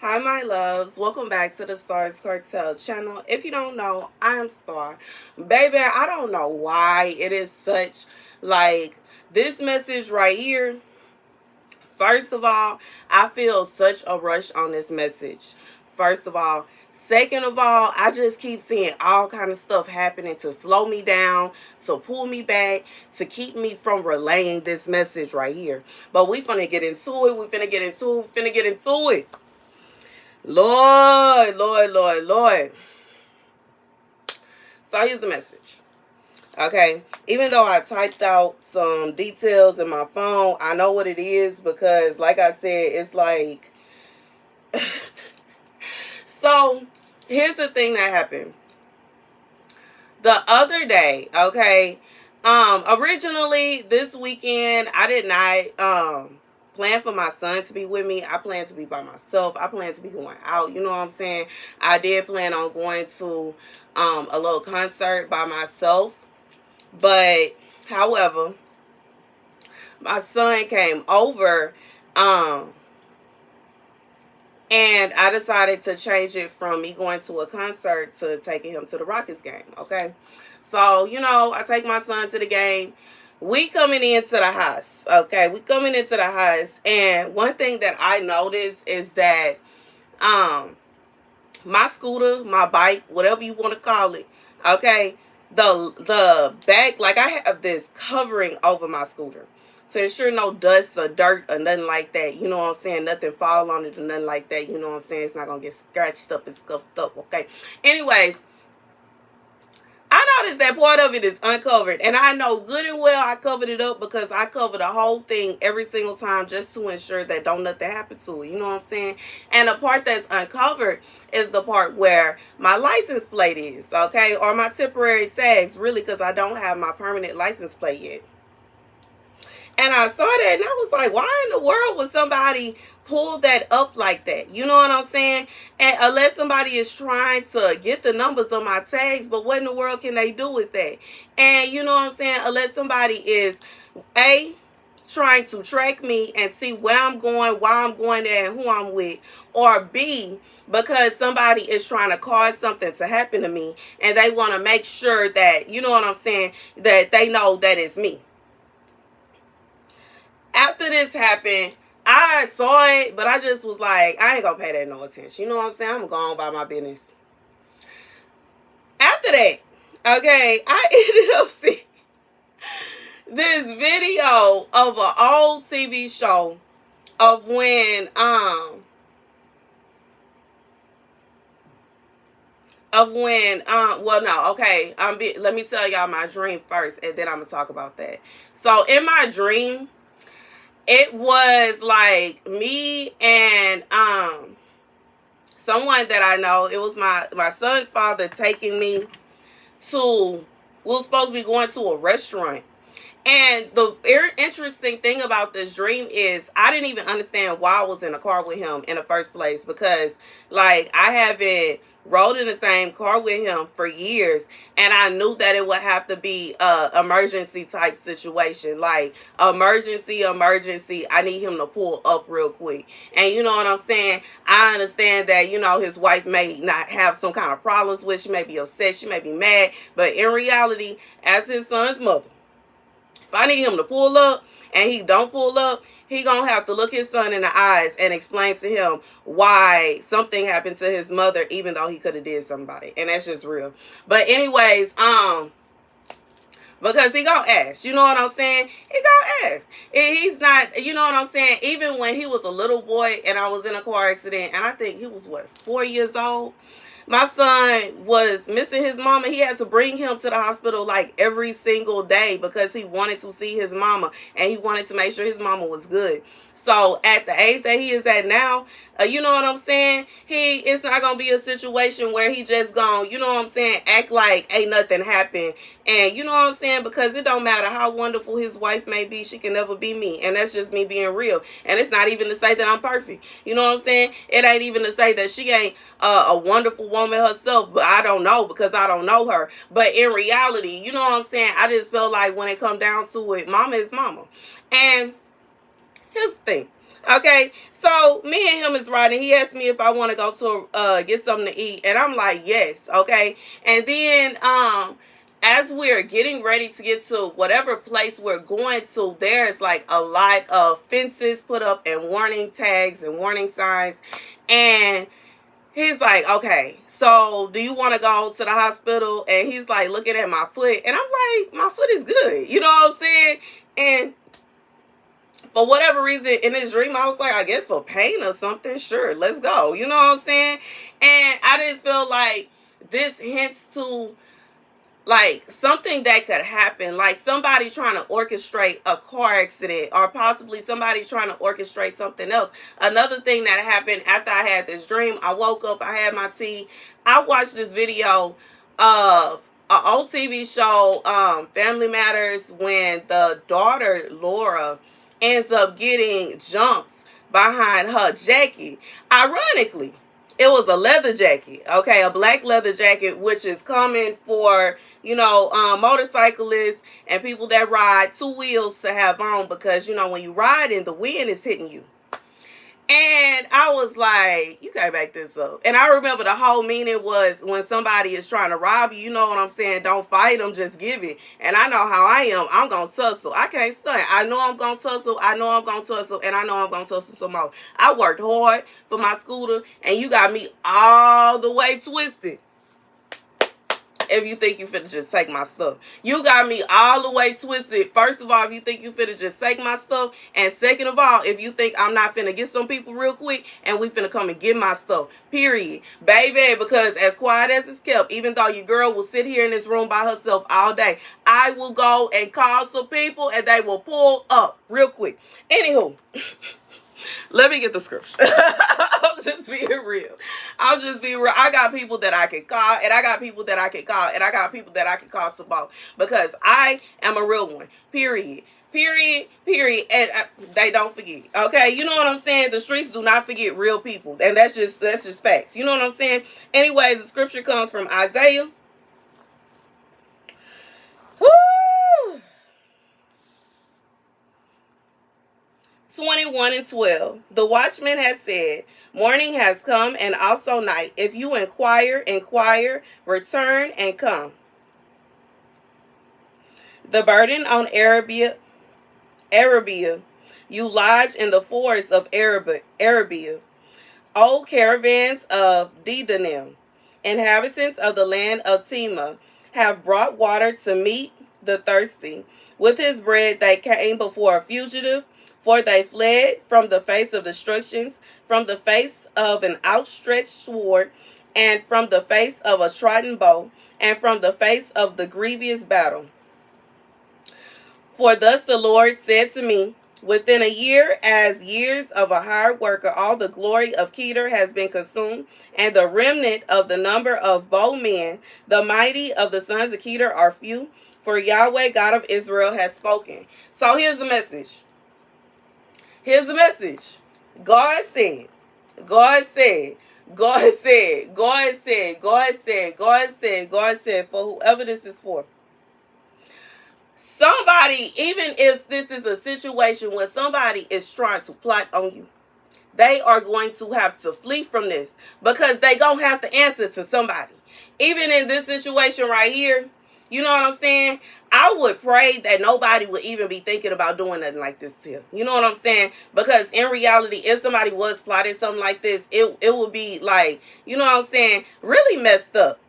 Hi, my loves. Welcome back to the Starscartel channel. If you don't know, I am Star. Baby, I don't know why it is such like this message right here. First of all, I feel such a rush on this message. First of all. Second of all, I just keep seeing all kind of stuff happening to slow me down, to pull me back, to keep me from relaying this message right here. But we finna get into it. We finna get into it. We finna get into it. Lord, Lord, Lord, Lord. So here's the message. Okay. Even though I typed out some details in my phone, I know what it is because, like I said, it's like. So here's the thing that happened. The other day, okay. Originally this weekend, I did not plan for my son to be with me. I planned to be by myself. I planned to be going out. You know what I'm saying? I did plan on going to a little concert by myself. But however, my son came over and I decided to change it from me going to a concert to taking him to the Rockets game, okay? So, I take my son to the game. We coming into the house, okay? We coming into the house. And one thing that I noticed is that my scooter, my bike, whatever you want to call it, okay? The back, like I have this covering over my scooter to ensure no dust or dirt or nothing like that. You know what I'm saying? Nothing fall on it or nothing like that. You know what I'm saying? It's not going to get scratched up and scuffed up, okay? Anyways, I noticed that part of it is uncovered. And I know good and well I covered it up because I cover the whole thing every single time just to ensure that don't nothing happen to it. You know what I'm saying? And the part that's uncovered is the part where my license plate is, okay? Or my temporary tags, really, because I don't have my permanent license plate yet. And I saw that and I was like, why in the world would somebody pull that up like that? You know what I'm saying? And unless somebody is trying to get the numbers on my tags, but what in the world can they do with that? And you know what I'm saying? Unless somebody is trying to track me and see where I'm going, why I'm going there, and who I'm with, or B, because somebody is trying to cause something to happen to me and they want to make sure that, you know what I'm saying, that they know that it's me. After this happened, I saw it, but I just was like, I ain't gonna pay that no attention. You know what I'm saying? I'm going by my business. After that, okay, I ended up seeing this video of an old TV show of when well, no, okay, let me tell y'all my dream first and then I'm gonna talk about that. So in my dream, it was like me and someone that I know. It was my son's father taking me to, we were supposed to be going to a restaurant. And the interesting thing about this dream is I didn't even understand why I was in a car with him in the first place, because like I haven't rode in the same car with him for years, and I knew that it would have to be a emergency type situation, like emergency, I need him to pull up real quick. And you know what I'm saying? I understand that, his wife may not have some kind of problems with, she may be upset, she may be mad, but in reality, as his son's mother, if I need him to pull up and he don't pull up, he gonna have to look his son in the eyes and explain to him why something happened to his mother, even though he could have did somebody. And that's just real. But anyways, because he gonna ask, you know what I'm saying? He gonna ask. He's not, you know what I'm saying? Even when he was a little boy and I was in a car accident, and I think he was, 4 years old? My son was missing his mama. He had to bring him to the hospital like every single day because he wanted to see his mama and he wanted to make sure his mama was good. So at the age that he is at now, you know what I'm saying? It's not going to be a situation where he just gonna, you know what I'm saying, act like ain't nothing happened. And you know what I'm saying? Because it don't matter how wonderful his wife may be, she can never be me. And that's just me being real. And it's not even to say that I'm perfect. You know what I'm saying? It ain't even to say that she ain't a wonderful woman herself, but I don't know because I don't know her. But in reality, you know what I'm saying? I just feel like when it come down to it, mama is mama. And here's the thing. Okay, so me and him is riding. He asked me if I want to go to get something to eat, and I'm like, yes, okay. And then as we're getting ready to get to whatever place we're going to, there's like a lot of fences put up and warning tags and warning signs, and he's like, okay, so do you want to go to the hospital? And he's like looking at my foot, and I'm like, my foot is good, you know what I'm saying? And for whatever reason in this dream, I was like, I guess for pain or something, sure, let's go. You know what I'm saying? And I just feel like this hints to like something that could happen, like somebody trying to orchestrate a car accident, or possibly somebody trying to orchestrate something else. Another thing that happened after I had this dream, I woke up, I had my tea, I watched this video of an old TV show, Family Matters, when the daughter Laura ends up getting jumps behind her jacket. Ironically, it was a leather jacket, okay, a black leather jacket, which is common for, you know, motorcyclists and people that ride two wheels to have on, because, you know, when you ride and the wind is hitting you. And I was like, you gotta back this up. And I remember the whole meaning was when somebody is trying to rob you, you know what I'm saying? Don't fight them, just give it. And I know how I am. I'm gonna tussle. I can't stunt. I know I'm gonna tussle. I know I'm gonna tussle. And I know I'm gonna tussle some more. I worked hard for my scooter, and you got me all the way twisted. If you think you finna just take my stuff, you got me all the way twisted. First of all, if you think you finna just take my stuff, and second of all, if you think I'm not finna get some people real quick and we finna come and get my stuff, period, baby. Because as quiet as it's kept, even though your girl will sit here in this room by herself all day, I will go and call some people and they will pull up real quick. Anywho, let me get the scripture. I'm just being real. I'll just be real. I got people that I can call, and I got people that I can call, and I got people that I can call some more, because I am a real one. Period. Period. Period. And they don't forget. Okay, you know what I'm saying? The streets do not forget real people, and that's just facts. You know what I'm saying? Anyways, the scripture comes from Isaiah. Woo! 21:12. The watchman has said, morning has come, and also night. If you inquire, return and come. The burden on Arabia. You lodge in the forests of Arabia. O caravans of Dedanim, inhabitants of the land of Tema, have brought water to meet the thirsty. With his bread they came before a fugitive, for they fled from the face of destructions, from the face of an outstretched sword, and from the face of a trodden bow, and from the face of the grievous battle. For thus the Lord said to me, within a year, as years of a hired worker, all the glory of Kedar has been consumed, and the remnant of the number of bowmen, the mighty of the sons of Kedar, are few, for Yahweh God of Israel has spoken. So here's the message. Here's the message. God said, God said, God said, God said, God said, God said, God said, for whoever this is for. Somebody, even if this is a situation where somebody is trying to plot on you, they are going to have to flee from this, because they gonna have to answer to somebody. Even in this situation right here, you know what I'm saying? I would pray that nobody would even be thinking about doing nothing like this here. You know what I'm saying? Because in reality, if somebody was plotting something like this, it would be like, you know what I'm saying, really messed up.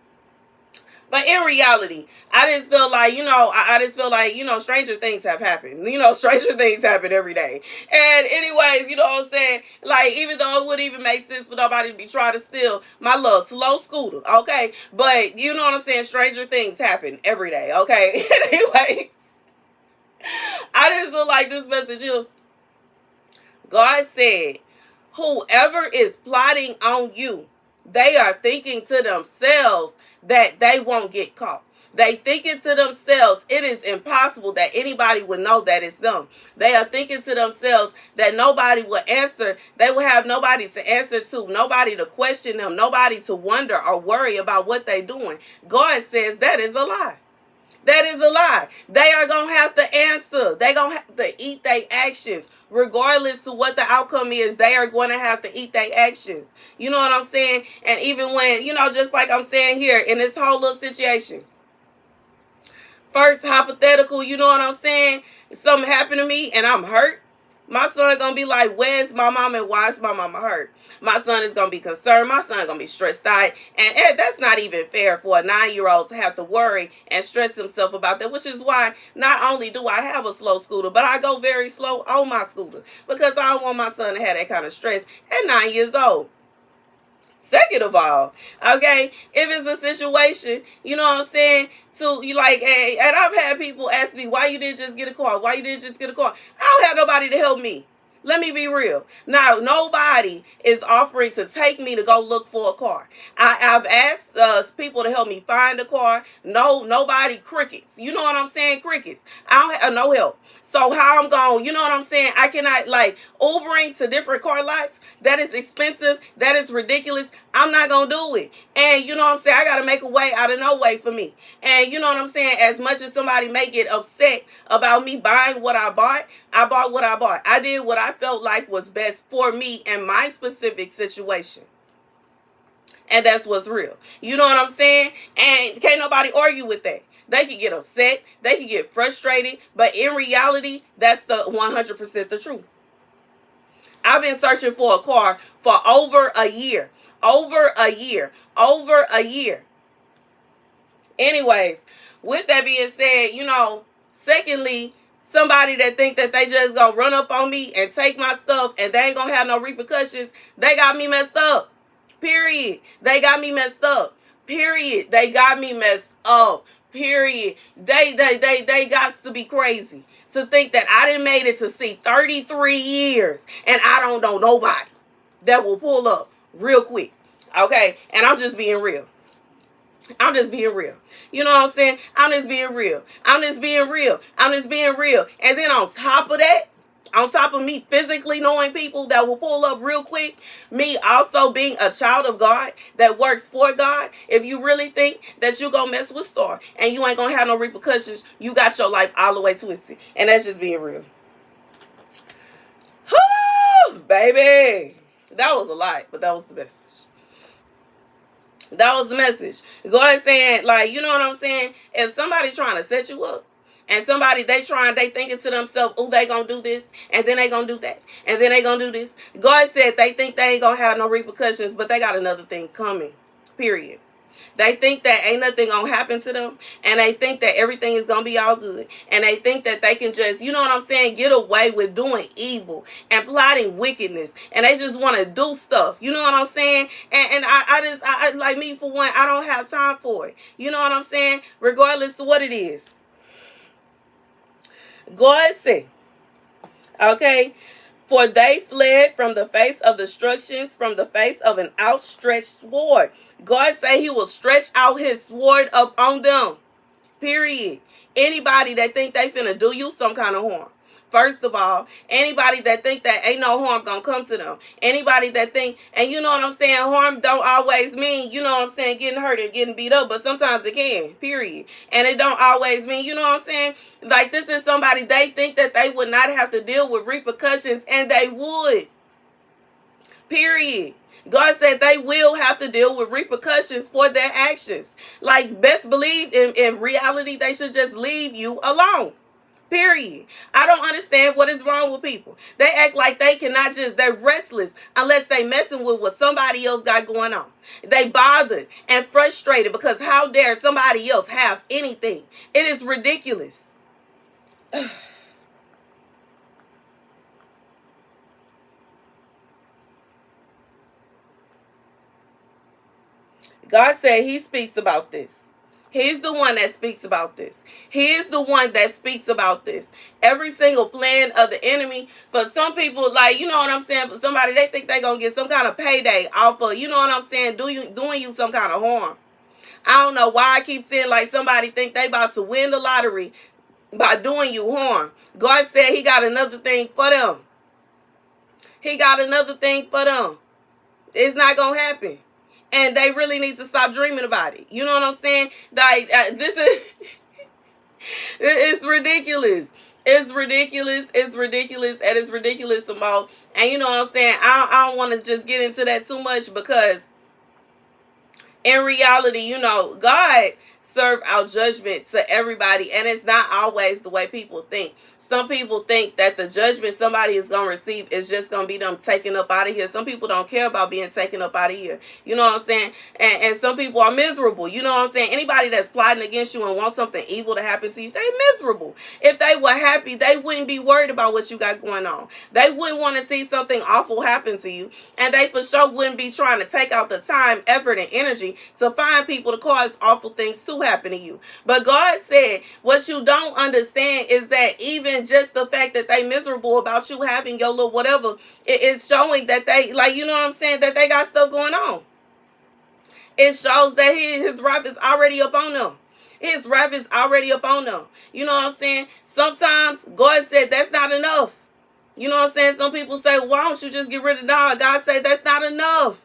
But in reality, I just feel like, you know, I just feel like, you know, stranger things have happened. You know, stranger things happen every day. And anyways, you know what I'm saying? Like, even though it wouldn't even make sense for nobody to be trying to steal my little slow scooter, okay? But, you know what I'm saying? Stranger things happen every day, okay? Anyways, I just feel like this message is, God said, whoever is plotting on you, they are thinking to themselves that they won't get caught. They thinking to themselves, it is impossible that anybody would know that it's them. They are thinking to themselves that nobody will answer. They will have nobody to answer to, nobody to question them, nobody to wonder or worry about what they're doing. God says that is a lie. That is a lie. They are going to have to answer. They going to have to eat their actions. Regardless to what the outcome is, they are going to have to eat their actions. You know what I'm saying? And even when, just like I'm saying here in this whole little situation. First hypothetical, you know what I'm saying? Something happened to me and I'm hurt. My son gonna be like, where's my mama and why is my mama hurt? My son is gonna be concerned. My son gonna be stressed out. And that's not even fair for a 9-year-old to have to worry and stress himself about that, which is why not only do I have a slow scooter, but I go very slow on my scooter because I don't want my son to have that kind of stress at 9 years old. Second of all, okay, if it's a situation, you know what I'm saying, to you like, hey, and I've had people ask me, why you didn't just get a car? Why you didn't just get a car? I don't have nobody to help me. Let me be real. Now, nobody is offering to take me to go look for a car. I've asked people to help me find a car. No, nobody, crickets. You know what I'm saying? Crickets. I don't have no help. So how I'm going, you know what I'm saying? I cannot, like, Ubering to different car lots. That is expensive. That is ridiculous. I'm not going to do it. And you know what I'm saying? I got to make a way out of no way for me. And you know what I'm saying? As much as somebody may get upset about me buying what I bought what I bought. I did what I felt like was best for me and my specific situation. And that's what's real. You know what I'm saying? And can't nobody argue with that. They can get upset. They can get frustrated. But in reality, that's the 100% the truth. I've been searching for a car for over a year. Over a year. Over a year. Anyways, with that being said, secondly, somebody that think that they just gonna run up on me and take my stuff and they ain't gonna have no repercussions, they got me messed up. Period. They got me messed up. Period. They got me messed up. Period. They got to be crazy to think that I done made it to see 33 years and I don't know nobody that will pull up real quick. Okay? And I'm just being real. I'm just being real. You know what I'm saying? I'm just being real. I'm just being real. I'm just being real. And then on top of that, on top of me physically knowing people that will pull up real quick, me also being a child of God that works for God, if you really think that you're going to mess with Star and you ain't going to have no repercussions, you got your life all the way twisted. And that's just being real. Whew, baby. That was a lot, but that was the message. That was the message. God saying, like, you know what I'm saying? If somebody trying to set you up, and somebody, they thinking to themselves, oh, they gonna do this, and then they gonna do that, and then they gonna do this. God said they think they ain't gonna have no repercussions, but they got another thing coming, period. They think that ain't nothing gonna happen to them, and they think that everything is gonna be all good, and they think that they can just, you know what I'm saying, get away with doing evil and plotting wickedness, and they just want to do stuff, you know what I'm saying? And I like me for one, I don't have time for it, you know what I'm saying? Regardless to what it is. God said, okay, for they fled from the face of destructions, from the face of an outstretched sword. God said he will stretch out his sword up on them. Period. Anybody that think they finna do you some kind of harm. First of all, anybody that think that ain't no harm gonna come to them. Anybody that think, and you know what I'm saying, harm don't always mean, you know what I'm saying, getting hurt and getting beat up, but sometimes it can, period. And it don't always mean, you know what I'm saying, like this is somebody, they think that they would not have to deal with repercussions, and they would. Period. God said they will have to deal with repercussions for their actions. Like, best believe in reality, they should just leave you alone. Period. I don't understand what is wrong with people. They act like they cannot just, they're restless unless they messing with what somebody else got going on. They bothered and frustrated because how dare somebody else have anything? It is ridiculous. God said he speaks about this. He's the one that speaks about this. He is the one that speaks about this. Every single plan of the enemy. For some people, like, you know what I'm saying? For somebody, they think they're going to get some kind of payday off of, you know what I'm saying, doing you some kind of harm. I don't know why I keep saying like somebody think they about to win the lottery by doing you harm. God said he got another thing for them. He got another thing for them. It's not going to happen. And they really need to stop dreaming about it. You know what I'm saying? Like, this is... It's ridiculous. It's ridiculous. It's ridiculous. And it's ridiculous about. And you know what I'm saying? I don't want to just get into that too much, because in reality, you know, God serve out judgment to everybody, and it's not always the way people think. Some people think that the judgment somebody is going to receive is just going to be them taken up out of here. Some people don't care about being taken up out of here. You know what I'm saying? And some people are miserable. You know what I'm saying? Anybody that's plotting against you and wants something evil to happen to you, they miserable. If they were happy, they wouldn't be worried about what you got going on. They wouldn't want to see something awful happen to you, and they for sure wouldn't be trying to take out the time, effort, and energy to find people to cause awful things to happen to you. But God said, what you don't understand is that even just the fact that they miserable about you having your little whatever, it is showing that they, like, you know what I'm saying, that they got stuff going on. It shows that his wrath is already up on them. His wrath is already up on them. You know what I'm saying? Sometimes God said that's not enough. You know what I'm saying? Some people say, why don't you just get rid of God? God said that's not enough.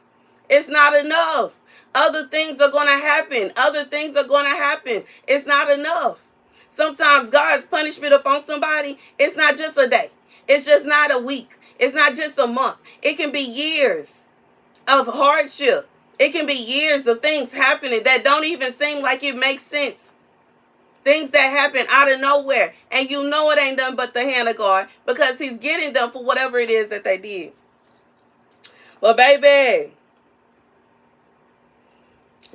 It's not enough. Other things are going to happen. Other things are going to happen. It's not enough. Sometimes God's punishment upon somebody, it's not just a day. It's just not a week. It's not just a month. It can be years of hardship. It can be years of things happening that don't even seem like it makes sense. Things that happen out of nowhere. And you know it ain't nothing but the hand of God, because he's getting them for whatever it is that they did. But baby,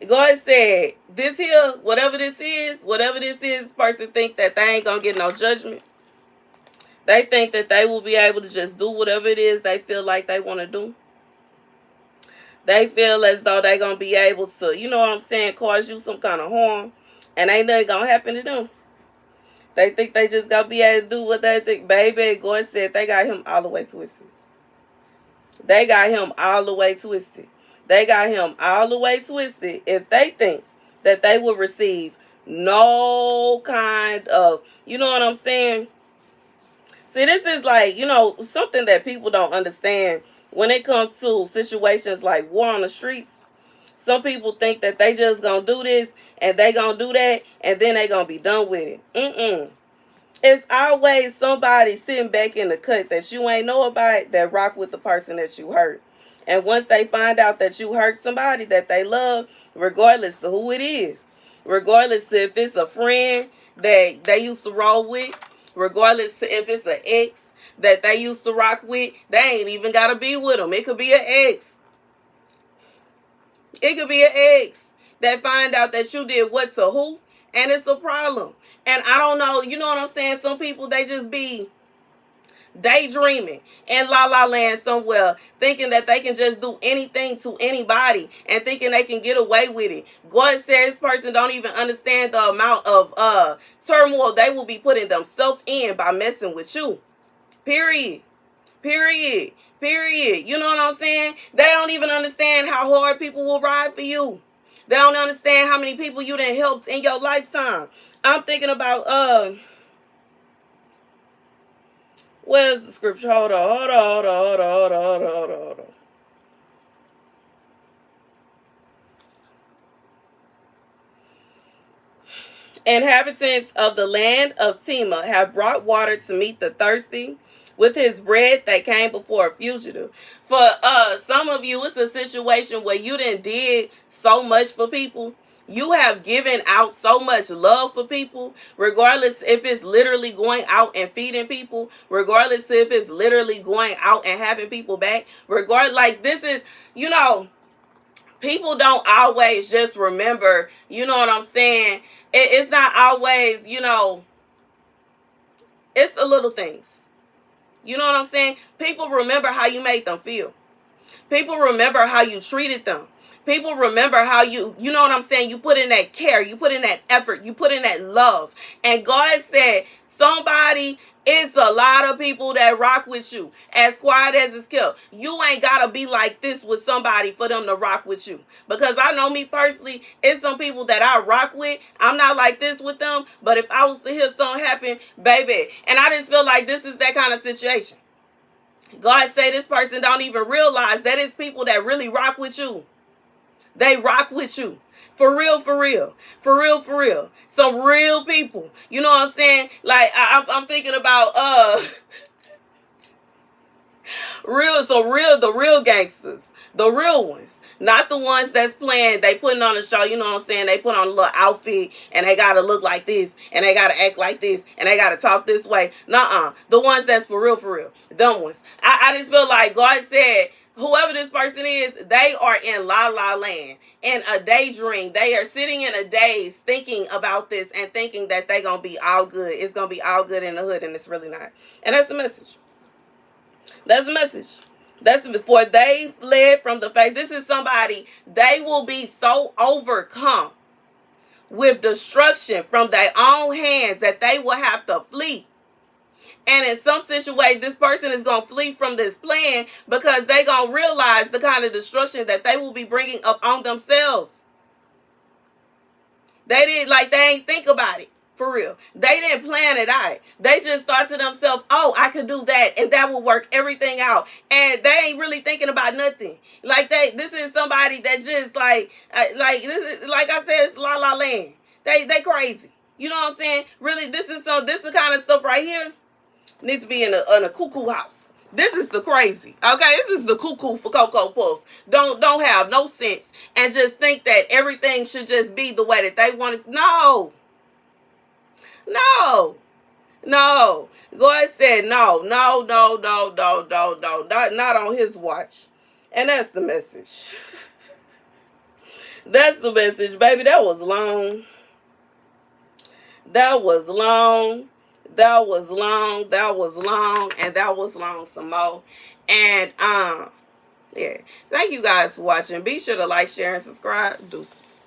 God said, this here, whatever this is, person think that they ain't going to get no judgment. They think that they will be able to just do whatever it is they feel like they want to do. They feel as though they going to be able to, you know what I'm saying, cause you some kind of harm. And ain't nothing going to happen to them. They think they just going to be able to do what they think. Baby, God said they got him all the way twisted. They got him all the way twisted. They got him all the way twisted if they think that they will receive no kind of, you know what I'm saying? See, this is like, you know, something that people don't understand when it comes to situations like war on the streets. Some people think that they just gonna do this and they gonna do that and then they gonna be done with it. It's always somebody sitting back in the cut that you ain't know about that rock with the person that you hurt. And once they find out that you hurt somebody that they love, regardless of who it is, regardless if it's a friend that they used to roll with, regardless if it's an ex that they used to rock with, they ain't even got to be with them. It could be an ex. It could be an ex that find out that you did what to who, and it's a problem. And I don't know, you know what I'm saying? Some people, they just be daydreaming in la la land somewhere, thinking that they can just do anything to anybody and thinking they can get away with it. God says this person don't even understand the amount of turmoil they will be putting themselves in by messing with you. Period. Period. Period. You know what I'm saying? They don't even understand how hard people will ride for you. They don't understand how many people you done helped in your lifetime. I'm thinking about where's the scripture? Hold on. Inhabitants of the land of Tema have brought water to meet the thirsty with his bread that came before a fugitive. For some of you, it's a situation where you did so much for people. You have given out so much love for people, regardless if it's literally going out and feeding people, regardless if it's literally going out and having people back, regardless, like this is, you know, people don't always just remember, you know what I'm saying? It's not always, you know, it's the little things. You know what I'm saying? People remember how you made them feel. People remember how you treated them. People remember how you know what I'm saying? You put in that care. You put in that effort. You put in that love. And God said, somebody, it's a lot of people that rock with you. As quiet as it's kept. You ain't got to be like this with somebody for them to rock with you. Because I know me personally, it's some people that I rock with. I'm not like this with them. But if I was to hear something happen, baby. And I just feel like this is that kind of situation. God say this person don't even realize that it's people that really rock with you. They rock with you. For real, for real. For real, for real. Some real people. You know what I'm saying? Like, I'm thinking about, the real gangsters. The real ones. Not the ones that's playing, they putting on a show, you know what I'm saying? They put on a little outfit and they gotta look like this and they gotta act like this and they gotta talk this way. Nuh-uh. The ones that's for real, for real. Them ones. I just feel like God said, whoever this person is, they are in la la land, in a daydream. They are sitting in a daze thinking about this and thinking that they gonna be all good. It's gonna be all good in the hood, and it's really not. And that's the message. That's the message. That's before they fled from the faith. This is somebody, they will be so overcome with destruction from their own hands that they will have to flee. And in some situation, this person is going to flee from this plan because they going to realize the kind of destruction that they will be bringing up on themselves. They ain't think about it. For real. They didn't plan it out. They just thought to themselves, oh, I could do that and that will work everything out. And they ain't really thinking about nothing. Like this is somebody that just like this is, like I said, it's la la land. They crazy. You know what I'm saying? Really, this is the kind of stuff right here needs to be in a cuckoo house. This is the crazy. Okay, this is the cuckoo for Cocoa Puffs. Don't have no sense and just think that everything should just be the way that they want it. No. God said no, not on his watch. And that's the message. That's the message, baby. That was long. That was long. And that was long some more. And yeah. Thank you guys for watching. Be sure to like, share, and subscribe. Deuces.